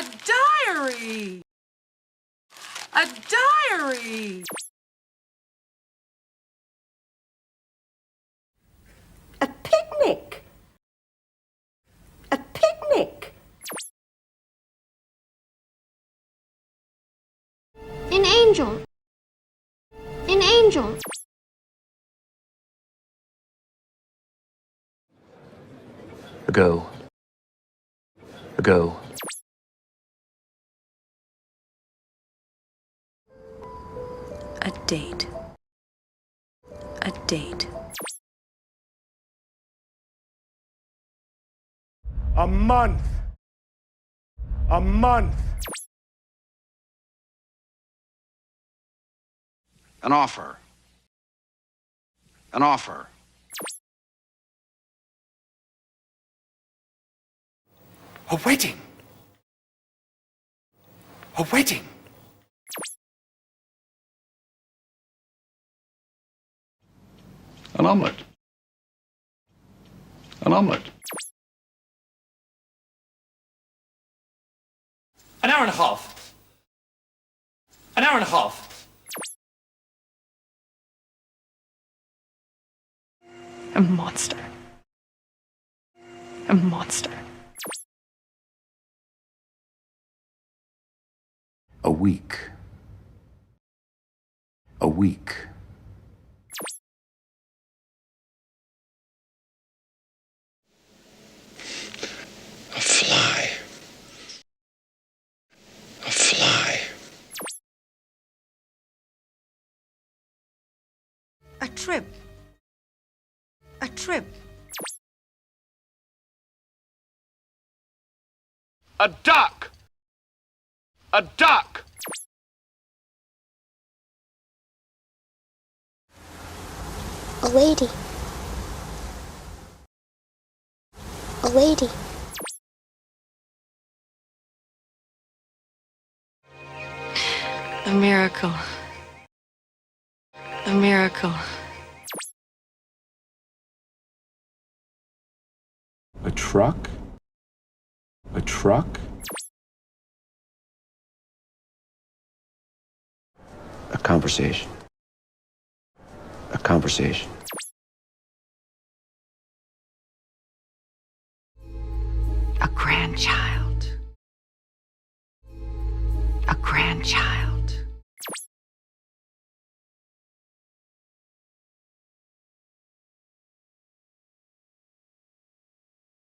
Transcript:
A diary! A diary! A picnic! A picnic! An angel. An angel. Ago. Ago. A date. A date. A month. A month. An offer. An offer. A wedding. A wedding. An omelette. An omelette. An hour and a half. An hour and a half. A monster. A monster. A week. A week. A fly. A fly. A trip. A trip. A duck. A duck. A lady. A lady. A miracle. A miracle. A truck. A truck. A conversation. A conversation.